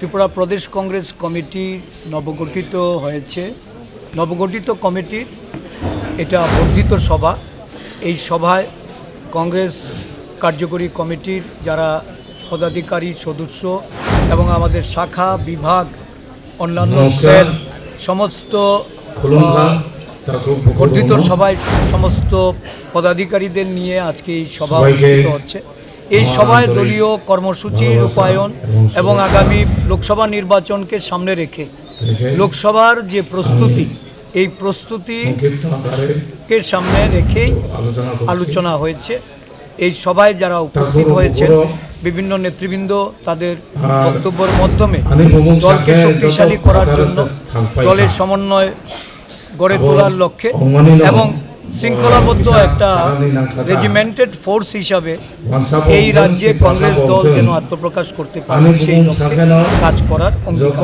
ত্রিপুরা প্রদেশ Congress committee নবগঠিত হয়েছে। নবগঠিত কমিটির এটা বর্ধিত সভা। এই সভায় কংগ্রেস কার্যকরী কমিটির যারা পদাধিকারী সদস্য এবং আমাদের শাখা বিভাগ অন্যান্য সেল সমস্ত বর্ধিত সভায় সমস্ত পদাধিকারীদের নিয়ে আজকে এই সভা অনুষ্ঠিত হচ্ছে। এই সভায় দলীয় কর্মসূচি রূপায়ণ এবং আগামী লোকসভা নির্বাচনকে সামনে রেখে লোকসভার যে প্রস্তুতি, এই প্রস্তুতিকে সামনে রেখেই আলোচনা হয়েছে। এই সভায় যারা উপস্থিত হয়েছেন বিভিন্ন নেতৃবৃন্দ তাদের বক্তব্যের মাধ্যমে দলকে শক্তিশালী করার জন্য, দলের সমন্বয় গড়ে তোলার লক্ষ্যে এবং শৃঙ্খলাবদ্ধ একটা রেজিমেন্টেড ফোর্স হিসাবে এই রাজ্যে কংগ্রেস দল যেন আত্মপ্রকাশ করতে পারে সেই লক্ষ্যে কাজ করার অঙ্গীকার।